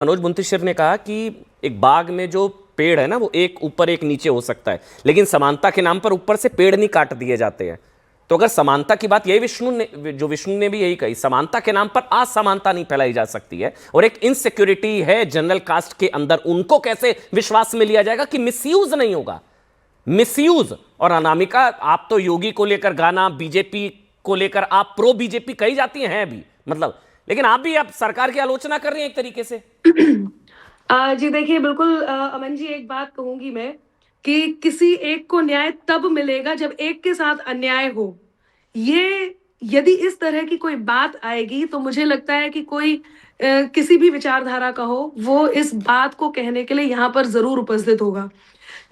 मनोज मुंतशिर ने कहा कि एक बाग में जो पेड़ है ना वो एक ऊपर एक नीचे हो सकता है, लेकिन समानता के नाम पर ऊपर से पेड़ नहीं काट दिए जाते हैं। तो अगर समानता की बात, यही विष्णु ने भी यही कही, समानता के नाम पर असमानता नहीं फैलाई जा सकती है। और एक इनसिक्योरिटी है जनरल कास्ट के अंदर, उनको कैसे विश्वास में लिया जाएगा कि मिसयूज नहीं होगा? मिसयूज। और अनामिका, आप तो योगी को लेकर गाना, बीजेपी को लेकर आप प्रो बीजेपी कही जाती हैं भी, मतलब, लेकिन आप भी अब सरकार की आलोचना कर रही हैं एक तरीके से। जी देखिए, बिल्कुल अमन जी, एक बात कहूंगी मैं कि किसी एक को न्याय तब मिलेगा जब एक के साथ अन्याय हो। ये यदि इस तरह की कोई बात आएगी तो मुझे लगता है कि कोई किसी भी विचारधारा का हो, वो इस बात को कहने के लिए यहाँ पर जरूर उपस्थित होगा।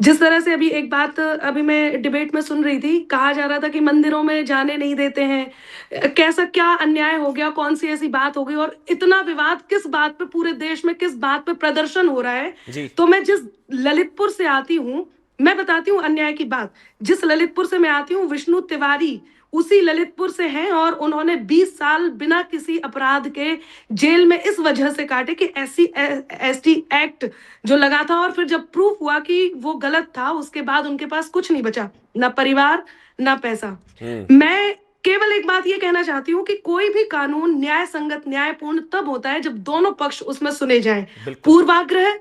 जिस तरह से अभी एक बात अभी मैं डिबेट में सुन रही थी, कहा जा रहा था कि मंदिरों में जाने नहीं देते हैं। कैसा क्या अन्याय हो गया, कौन सी ऐसी बात हो गई और इतना विवाद किस बात पे, पूरे देश में किस बात पे प्रदर्शन हो रहा है। जी। तो मैं जिस ललितपुर से आती हूँ, मैं बताती हूँ अन्याय की बात। जिस ललितपुर से मैं आती हूँ, विष्णु तिवारी उसी ललितपुर से हैं और उन्होंने 20 साल बिना किसी अपराध के जेल में इस वजह से काटे कि एसटी एक्ट जो लगा था, और फिर जब प्रूफ हुआ कि वो गलत था, उसके बाद उनके पास कुछ नहीं बचा, ना परिवार ना पैसा। मैं केवल एक बात ये कहना चाहती हूँ कि कोई भी कानून न्याय संगत, न्यायपूर्ण तब होता है जब दोनों पक्ष उसमें सुने जाएं। पूर्वाग्रह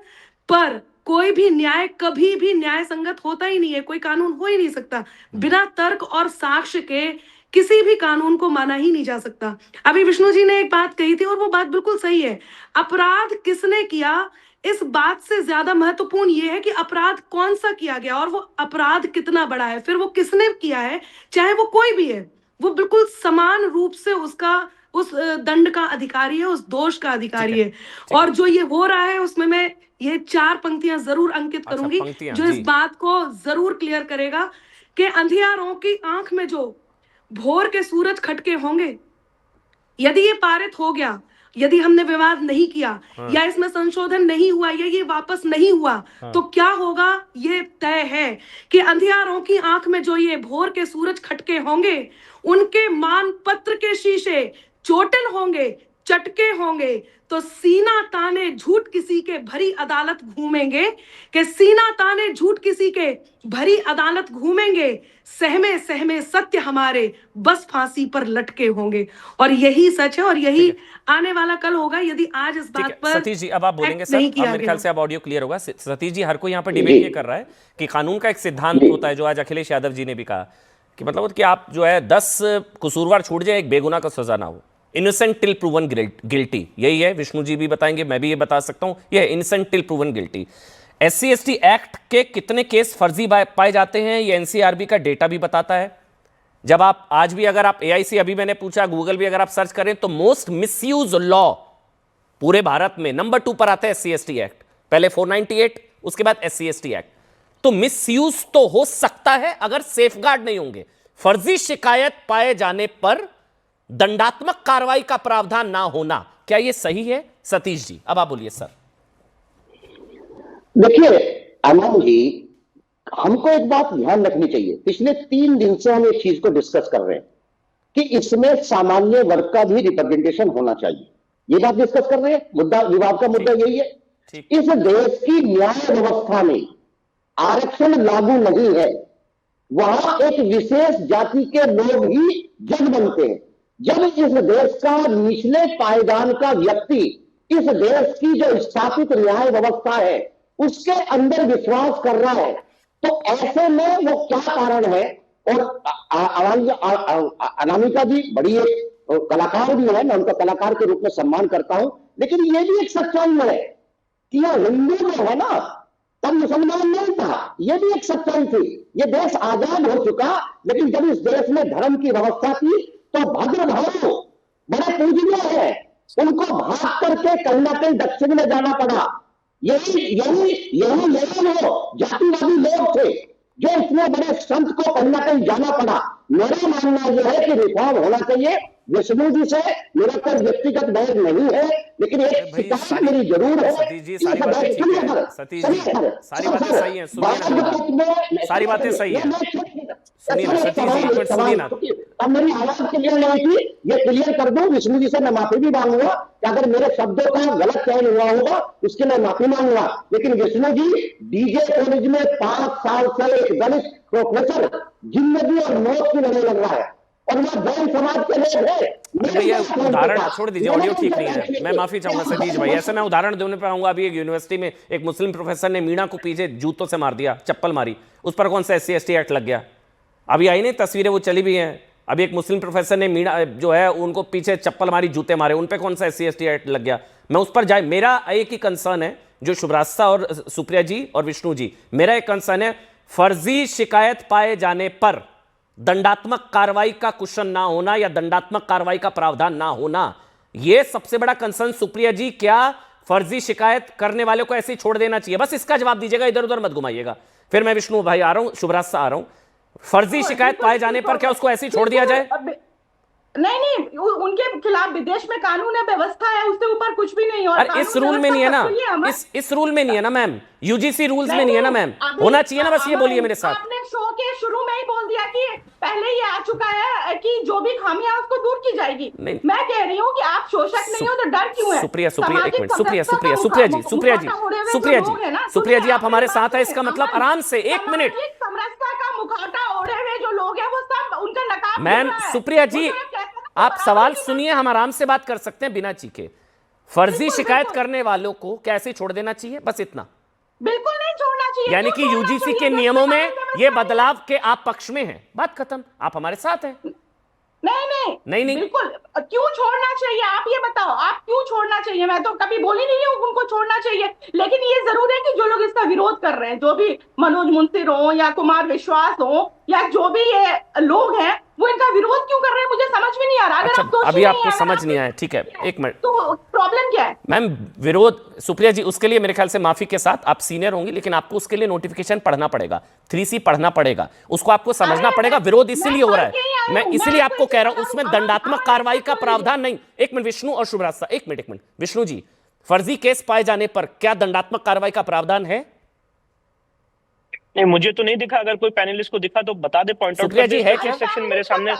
पर कोई भी न्याय कभी भी न्याय संगत होता ही नहीं है, कोई कानून हो ही नहीं सकता। बिना तर्क और साक्ष्य के किसी भी कानून को माना ही नहीं जा सकता। अभी विष्णु जी ने एक बात कही थी और वो बात बिल्कुल सही है। अपराध किसने किया, इस बात से ज्यादा महत्वपूर्ण यह है कि अपराध कौन सा किया गया और वो अपराध कितना बड़ा है, फिर वो किसने किया है, चाहे वो कोई भी है, वो बिल्कुल समान रूप से उसका उस दंड का अधिकारी है, उस दोष का अधिकारी है। और जो ये हो रहा है उसमें मैं ये 4 पंक्तियां जरूर अंकित करूंगी, जो इस बात को जरूर क्लियर करेगा कि अंधियारों की आंख में जो भोर के सूरज खटके होंगे, यदि ये पारित हो गया, यदि हमने विवाद नहीं किया, या इसमें संशोधन नहीं हुआ, या ये वापस नहीं हुआ, तो क्या होगा ये तय है कि अंधियारों की आंख में जो ये भोर के सूरज खटके होंगे, उनके मान पत्र के शीशे चोटिल होंगे, चटके होंगे। तो सीना ताने झूठ किसी के भरी अदालत घूमेंगे, कि सीना ताने झूठ किसी के भरी अदालत घूमेंगे, सहमे सहमे सत्य हमारे बस फांसी पर लटके होंगे। और यही सच है और यही आने वाला कल होगा यदि आज इस बात पर सतीश जी अब आप बोलेंगे सर, अब मेरे ख्याल से अब ऑडियो क्लियर होगा। सतीश जी, हर कोई यहाँ पर डिबेट ये कर रहा है कि कानून का एक सिद्धांत होता है, जो आज अखिलेश यादव जी ने भी कहा कि मतलब कि आप जो है 10 कसूरवार छूट जाए, एक बेगुनाह का सजा ना हो। इनोसेंट टिल प्रूवन गिल्टी, यही है। विष्णु जी भी बताएंगे, मैं भी ये बता सकता हूं, यह innocent till proven guilty. SC ST act के कितने केस फर्जी पाए जाते हैं, ये एनसीआरबी का डेटा भी बताता है। जब आप आज भी, अगर आप एआईसी, अभी मैंने पूछा, गूगल भी अगर आप सर्च करें तो मोस्ट मिसयूज लॉ पूरे भारत में नंबर 2 पर आता है एससी एसटी एक्ट, पहले 498, उसके बाद एससी एसटी एक्ट। तो मिसयूज तो हो सकता है अगर सेफगार्ड नहीं होंगे। फर्जी शिकायत पाए जाने पर दंडात्मक कार्रवाई का प्रावधान ना होना, क्या यह सही है? सतीश जी अब आप बोलिए सर। देखिए अमन जी, हमको एक बात ध्यान रखनी चाहिए। पिछले 3 दिन से हम एक चीज को डिस्कस कर रहे हैं कि इसमें सामान्य वर्ग का भी रिप्रेजेंटेशन होना चाहिए। ये बात डिस्कस कर रहे हैं, मुद्दा, विवाद का मुद्दा यही है। इस देश की न्याय व्यवस्था में आरक्षण लागू नहीं है, वहां एक विशेष जाति के लोग ही जज बनते हैं। जब इस देश का निचले पायदान का व्यक्ति इस देश की जो स्थापित न्याय व्यवस्था है उसके अंदर विश्वास कर रहा है, तो ऐसे में वो क्या कारण है? और अनामिका जी बड़ी एक कलाकार भी है, मैं उनका कलाकार के रूप में सम्मान करता हूं, लेकिन ये भी एक सच्चाई है कि यह हिंदू में है ना, तब मुसलमान नहीं था। यह भी एक सच्चाई थी। ये देश आजाद हो चुका, लेकिन जब इस देश में धर्म की व्यवस्था थी तो भद्रभाव बड़े पूजनीय है, उनको भाग करके कहीं ना कहीं दक्षिण में जाना पड़ा। यही वो जातिवादी लोग थे जो इतने बड़े संत को कहीं ना कहीं जाना पड़ा। मेरा मानना यह है कि रिफॉर्म होना चाहिए। विष्णु जी से मेरा कोई व्यक्तिगत बैर नहीं है, लेकिन एक शिकायत मेरी जरूर है। सतीश जी सारी बातें ठीक है, सतीश जी सारी बातें सही हैं, सुनिए ना, सारी बातें सही हैं, सुनिए ना सतीश जी, एक मिनट सुनिए ना, अब मेरी आवाज क्लियर नहीं थी, ये क्लियर कर दूं। विष्णु जी से मैं माफी भी मांगूंगा कि अगर मेरे शब्दों का गलत चयन हुआ होगा उसके मैं माफी मांगूंगा। लेकिन विष्णु जी, डीजे कॉलेज में 5 साल से एक दलित प्रोफेसर जिंदगी और मौत की लड़ाई लड़ रहा है और वो जैन समाज के लोग हैं। भैया उदाहरण छोड़ दीजिए, ऑडियो ठीक नहीं है, मैं माफी चाहूंगा सतीश भाई। ऐसे मैं उदाहरण देने पे आऊंगा। अभी एक यूनिवर्सिटी में एक मुस्लिम प्रोफेसर ने मीणा को पीछे जूतों से मार दिया, चप्पल मारी, उस पर कौन सा SC/ST एक्ट लग गया? अभी आई नहीं तस्वीरें, वो चली भी हैं। अभी एक मुस्लिम प्रोफेसर ने मीणा जो है उनको पीछे चप्पल मारी, जूते मारे, उन पे कौन सा SC/ST एक्ट लग गया? मैं उस पर जाए, मेरा एक ही कंसर्न है, जो शुभ्रास्ता और सुप्रिया जी और विष्णु जी, मेरा एक कंसर्न है, फर्जी शिकायत पाए जाने पर दंडात्मक कार्रवाई का कुशन ना होना या दंडात्मक कार्रवाई का प्रावधान ना होना, यह सबसे बड़ा कंसर्न। सुप्रिया जी, क्या फर्जी शिकायत करने वाले को ऐसे ही छोड़ देना चाहिए? बस इसका जवाब दीजिएगा, इधर उधर मत घुमाइएगा। फिर मैं विष्णु भाई आ रहा हूं, शुभ्रास्ता आ रहा हूं। फर्जी शिकायत पाए जाने पर क्या उसको ऐसे ही छोड़ दिया जाए? नहीं, उनके खिलाफ विदेश में कानून है, व्यवस्था है, उसके ऊपर कुछ भी नहीं। और इस रूल में नहीं है ना, इस रूल में नहीं है ना मैम, UGC रूल्स में नहीं है ना मैम, होना चाहिए ना। बस ये बोलिए मेरे साथ। आपने शो के शुरू में ही बोल दिया कि पहले ये आ चुका है कि जो भी खामियां उसको दूर की जाएगी। मैं कह रही हूँ कि आप शोषक नहीं हो तो डर क्यों है? सुप्रिया एक मिनट, सुप्रिया जी आप हमारे साथ है, इसका मतलब आराम से 1 मिनट। समरसता का मुखौटा ओढ़े हुए जो लोग हैं वो सब उनका नकाब। मैम सुप्रिया जी, आप सवाल सुनिए, हम आराम से बात कर सकते हैं बिना चीखे। फर्जी शिकायत करने वालों को कैसे छोड़ देना चाहिए? बस इतना। बिल्कुल नहीं छोड़ना चाहिए। यानी कि UGC के नियमों में ये बदलाव के आप पक्ष में हैं, बात खत्म, आप हमारे साथ हैं। नहीं बिल्कुल। क्यों छोड़ना चाहिए आप ये बताओ, आप क्यों छोड़ना चाहिए? मैं तो कभी बोली नहीं हूँ उनको छोड़ना चाहिए, लेकिन ये जरूर है कि जो लोग इसका विरोध कर रहे हैं, जो भी मनोज मुंसिर हो या कुमार विश्वास हो या जो भी ये लोग हैं, वो इनका विरोध क्यों कर रहे हैं मुझे समझ में नहीं आ रहा। अच्छा, अभी आपको समझ नहीं आया, ठीक है, 1 मिनट। तो प्रॉब्लम क्या है मैम? विरोध, सुप्रिया जी, उसके लिए मेरे ख्याल से माफी के साथ, आप सीनियर होंगी, लेकिन आपको उसके लिए नोटिफिकेशन पढ़ना पड़ेगा, 3C पढ़ना पड़ेगा, उसको आपको समझना पड़ेगा। विरोध इसीलिए हो रहा है, मैं इसीलिए आपको कह रहा हूं, उसमें दंडात्मक कार्रवाई का प्रावधान नहीं। 1 मिनट विष्णु और शुभ्रास्ता, 1 मिनट विष्णु जी, फर्जी केस पाए जाने पर क्या दंडात्मक कार्रवाई का प्रावधान है? नहीं, मुझे तो नहीं दिखा। अगर कोई पैनलिस्ट को दिखा तो बता दे, पॉइंट आउट कर दे। है क्या सेक्शन मेरे सामने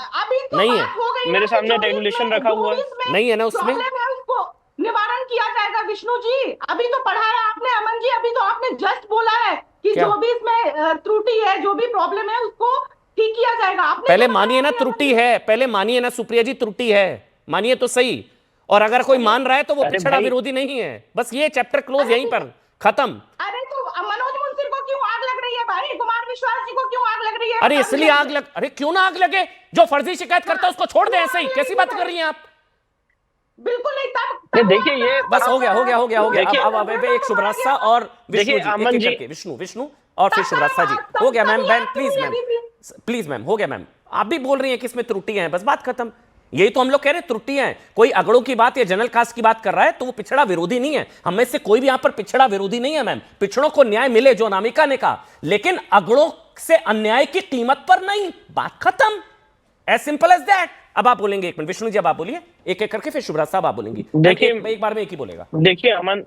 नहीं है, मेरे सामने रेगुलेशन रखा हुआ है, नहीं है ना उसमें? उसको निवारण किया जाएगा। विष्णु जी, अभी तो पढ़ाया आपने, अमन जी अभी तो आपने जस्ट बोला है कि जो भी इसमें त्रुटि है, जो भी प्रॉब्लम है, उसको ठीक किया जाएगा। पहले मानिए ना त्रुटि है, पहले मानिए ना सुप्रिया जी, त्रुटि है, मानिए तो सही। और अगर कोई मान रहा है तो वो पिछड़ा विरोधी नहीं है। बस ये चैप्टर क्लोज, यहीं पर खत्म। अरे तो मनोज मुंसिर को क्यों आग लग रही है भाई? कुमार विश्वास जी को क्यों आग लग रही है? अरे इसलिए आग लग, अरे क्यों ना आग लगे? जो फर्जी शिकायत करता है उसको छोड़ दे ऐसे ही, कैसी बात कर रही हैं आप? बिल्कुल नहीं। तब देखिए ये बस हो गया। अब एक शुभ्रास्ता और विष्णु और फिर शुभ्रास्ता जी, हो गया मैम। प्लीज मैम, हो गया मैम। आप भी बोल रही हैं कि इसमें त्रुटियां हैं, बस बात खत्म। यही तो हम लोग कह रहे हैं, त्रुटियां हैं। कोई अगड़ों की बात या जनरल कास्ट की बात कर रहा है तो वो पिछड़ा विरोधी नहीं है। हम में से कोई भी यहां पर पिछड़ा विरोधी नहीं है मैम। पिछड़ों को न्याय मिले, जो अनामिका ने कहा, लेकिन अगड़ों से अन्याय की कीमत पर नहीं, बात खत्म। As simple as that. अब आप बोलेंगे 1 मिनट, विष्णु जी अब आप बोलिए, एक एक करके, फिर शुभ्रास्ता आप बोलेंगे। देखिए एक बार में एक ही बोलेगा। देखिए अमन